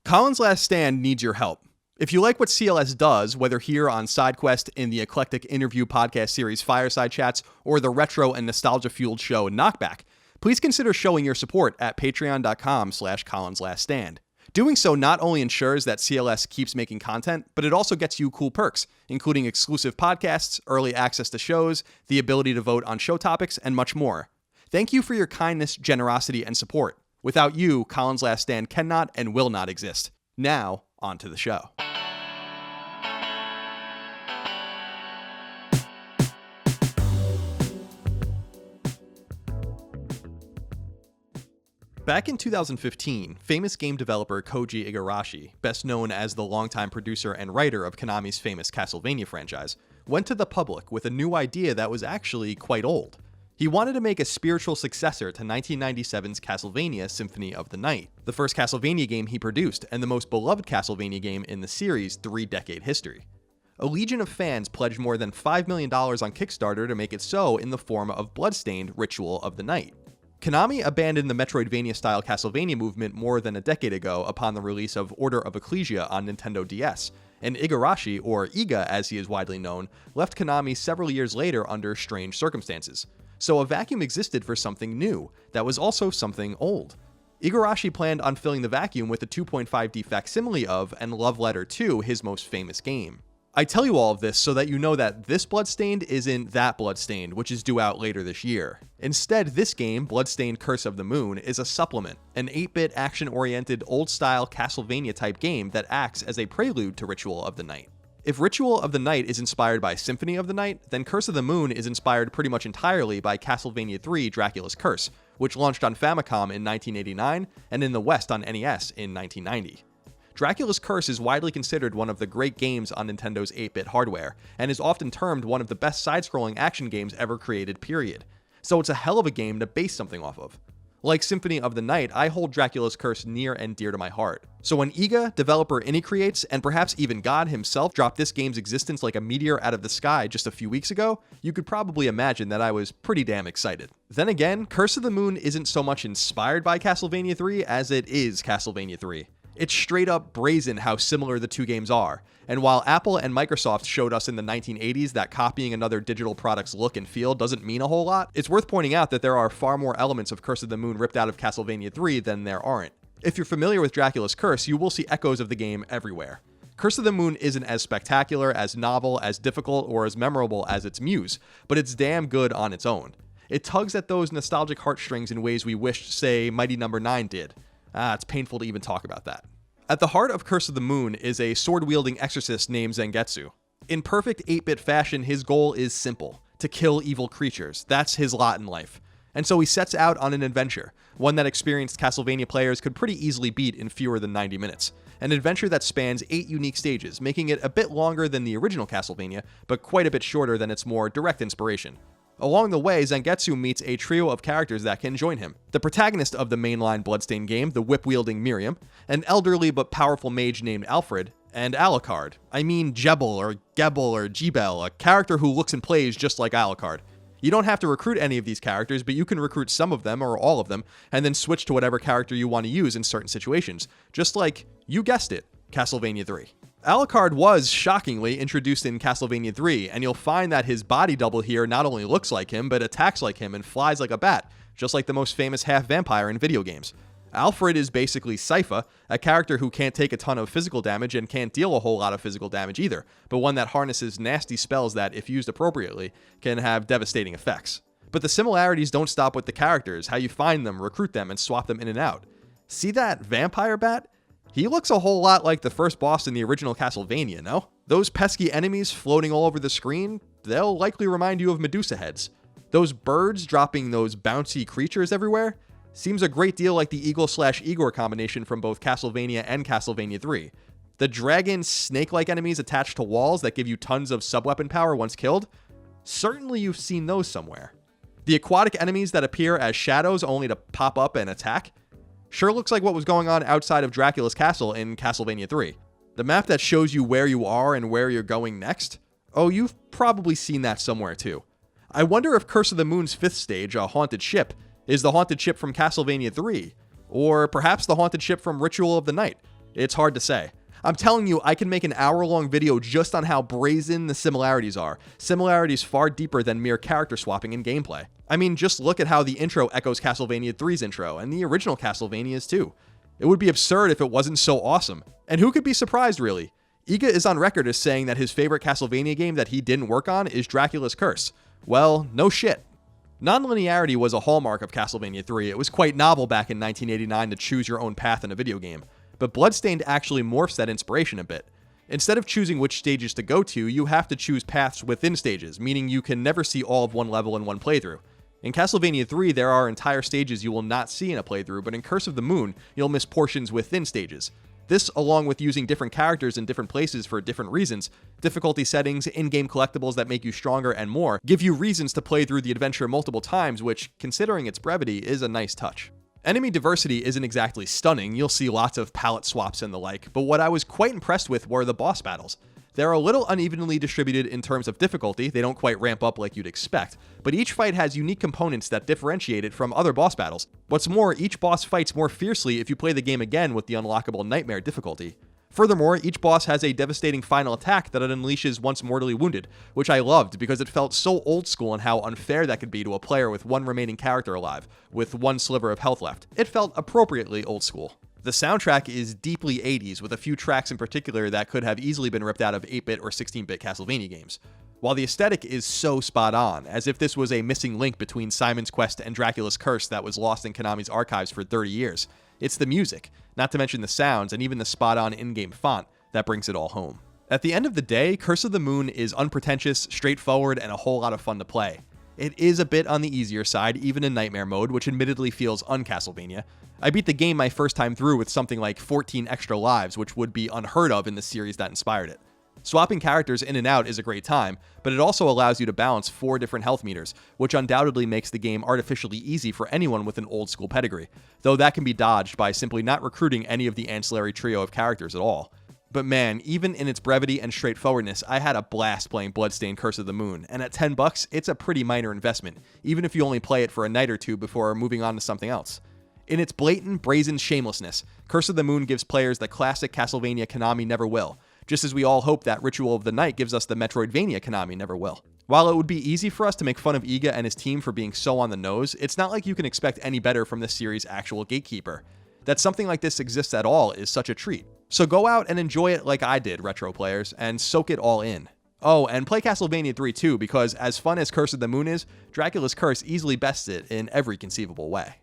Colin's Last Stand needs your help. If you like what CLS does, whether here on SideQuest, in the eclectic interview podcast series Fireside Chats, or the retro and nostalgia-fueled show Knockback, please consider showing your support at patreon.com/ColinsLastStand. Doing so not only ensures that CLS keeps making content, but it also gets you cool perks, including exclusive podcasts, early access to shows, the ability to vote on show topics, and much more. Thank you for your kindness, generosity, and support. Without you, Colin's Last Stand cannot and will not exist. Now, on to the show. Back in 2015, famous game developer Koji Igarashi, best known as the longtime producer and writer of Konami's famous Castlevania franchise, went to the public with a new idea that was actually quite old. He wanted to make a spiritual successor to 1997's Castlevania Symphony of the Night, the first Castlevania game he produced and the most beloved Castlevania game in the series' three-decade history. A legion of fans pledged more than $5 million on Kickstarter to make it so in the form of Bloodstained Ritual of the Night. Konami abandoned the Metroidvania-style Castlevania movement more than a decade ago upon the release of Order of Ecclesia on Nintendo DS, and Igarashi, or Iga as he is widely known, left Konami several years later under strange circumstances. So a vacuum existed for something new, that was also something old. Igarashi planned on filling the vacuum with a 2.5D facsimile of and love letter to his most famous game. I tell you all of this so that you know that this Bloodstained isn't that Bloodstained, which is due out later this year. Instead, this game, Bloodstained Curse of the Moon, is a supplement, an 8-bit action-oriented old-style Castlevania-type game that acts as a prelude to Ritual of the Night. If Ritual of the Night is inspired by Symphony of the Night, then Curse of the Moon is inspired pretty much entirely by Castlevania III Dracula's Curse, which launched on Famicom in 1989 and in the West on NES in 1990. Dracula's Curse is widely considered one of the great games on Nintendo's 8-bit hardware, and is often termed one of the best side-scrolling action games ever created, period. So it's a hell of a game to base something off of. Like Symphony of the Night, I hold Dracula's Curse near and dear to my heart. So when Iga, developer Inti Creates, and perhaps even God himself dropped this game's existence like a meteor out of the sky just a few weeks ago, you could probably imagine that I was pretty damn excited. Then again, Curse of the Moon isn't so much inspired by Castlevania III as it is Castlevania III. It's straight up brazen how similar the two games are, and while Apple and Microsoft showed us in the 1980s that copying another digital product's look and feel doesn't mean a whole lot, it's worth pointing out that there are far more elements of Curse of the Moon ripped out of Castlevania III than there aren't. If you're familiar with Dracula's Curse, you will see echoes of the game everywhere. Curse of the Moon isn't as spectacular, as novel, as difficult, or as memorable as its muse, but it's damn good on its own. It tugs at those nostalgic heartstrings in ways we wished, say, Mighty No. 9 did. It's painful to even talk about that. At the heart of Curse of the Moon is a sword-wielding exorcist named Zangetsu. In perfect 8-bit fashion, his goal is simple: to kill evil creatures. That's his lot in life. And so he sets out on an adventure, one that experienced Castlevania players could pretty easily beat in fewer than 90 minutes. An adventure that spans 8 unique stages, making it a bit longer than the original Castlevania, but quite a bit shorter than its more direct inspiration. Along the way, Zangetsu meets a trio of characters that can join him. The protagonist of the mainline Bloodstained game, the whip-wielding Miriam, an elderly but powerful mage named Alfred, and Alucard. I mean Jebel or Gebel or Jebel, a character who looks and plays just like Alucard. You don't have to recruit any of these characters, but you can recruit some of them or all of them, and then switch to whatever character you want to use in certain situations. Just like, you guessed it, Castlevania III. Alucard was, shockingly, introduced in Castlevania III, and you'll find that his body double here not only looks like him, but attacks like him and flies like a bat, just like the most famous half-vampire in video games. Alfred is basically Sypha, a character who can't take a ton of physical damage and can't deal a whole lot of physical damage either, but one that harnesses nasty spells that, if used appropriately, can have devastating effects. But the similarities don't stop with the characters, how you find them, recruit them, and swap them in and out. See that vampire bat? He looks a whole lot like the first boss in the original Castlevania, no? Those pesky enemies floating all over the screen, they'll likely remind you of Medusa heads. Those birds dropping those bouncy creatures everywhere seems a great deal like the Eagle/Igor combination from both Castlevania and Castlevania III. The dragon snake-like enemies attached to walls that give you tons of sub-weapon power once killed, certainly you've seen those somewhere. The aquatic enemies that appear as shadows only to pop up and attack, sure looks like what was going on outside of Dracula's castle in Castlevania III. The map that shows you where you are and where you're going next? Oh, you've probably seen that somewhere too. I wonder if Curse of the Moon's 5th stage, a haunted ship, is the haunted ship from Castlevania III, or perhaps the haunted ship from Ritual of the Night. It's hard to say. I'm telling you, I can make an hour-long video just on how brazen the similarities are. Similarities far deeper than mere character swapping in gameplay. I mean, just look at how the intro echoes Castlevania III's intro, and the original Castlevania's too. It would be absurd if it wasn't so awesome. And who could be surprised, really? Iga is on record as saying that his favorite Castlevania game that he didn't work on is Dracula's Curse. Well, no shit. Non-linearity was a hallmark of Castlevania III. It was quite novel back in 1989 to choose your own path in a video game. But Bloodstained actually morphs that inspiration a bit. Instead of choosing which stages to go to, you have to choose paths within stages, meaning you can never see all of one level in one playthrough. In Castlevania III, there are entire stages you will not see in a playthrough, but in Curse of the Moon, you'll miss portions within stages. This, along with using different characters in different places for different reasons, difficulty settings, in-game collectibles that make you stronger, and more, give you reasons to play through the adventure multiple times, which, considering its brevity, is a nice touch. Enemy diversity isn't exactly stunning, you'll see lots of palette swaps and the like, but what I was quite impressed with were the boss battles. They're a little unevenly distributed in terms of difficulty, they don't quite ramp up like you'd expect, but each fight has unique components that differentiate it from other boss battles. What's more, each boss fights more fiercely if you play the game again with the unlockable Nightmare difficulty. Furthermore, each boss has a devastating final attack that it unleashes once mortally wounded, which I loved because it felt so old school in how unfair that could be to a player with one remaining character alive, with one sliver of health left. It felt appropriately old school. The soundtrack is deeply 80s, with a few tracks in particular that could have easily been ripped out of 8-bit or 16-bit Castlevania games. While the aesthetic is so spot on, as if this was a missing link between Simon's Quest and Dracula's Curse that was lost in Konami's archives for 30 years, it's the music, not to mention the sounds and even the spot-on in-game font, that brings it all home. At the end of the day, Curse of the Moon is unpretentious, straightforward, and a whole lot of fun to play. It is a bit on the easier side, even in Nightmare mode, which admittedly feels un-Castlevania. I beat the game my first time through with something like 14 extra lives, which would be unheard of in the series that inspired it. Swapping characters in and out is a great time, but it also allows you to balance 4 different health meters, which undoubtedly makes the game artificially easy for anyone with an old school pedigree, though that can be dodged by simply not recruiting any of the ancillary trio of characters at all. But man, even in its brevity and straightforwardness, I had a blast playing Bloodstained Curse of the Moon, and at $10, it's a pretty minor investment, even if you only play it for a night or two before moving on to something else. In its blatant, brazen shamelessness, Curse of the Moon gives players the classic Castlevania Konami never will, just as we all hope that Ritual of the Night gives us the Metroidvania Konami never will. While it would be easy for us to make fun of Iga and his team for being so on the nose, it's not like you can expect any better from this series' actual gatekeeper. That something like this exists at all is such a treat. So go out and enjoy it like I did, retro players, and soak it all in. Oh, and play Castlevania III too, because as fun as Curse of the Moon is, Dracula's Curse easily bests it in every conceivable way.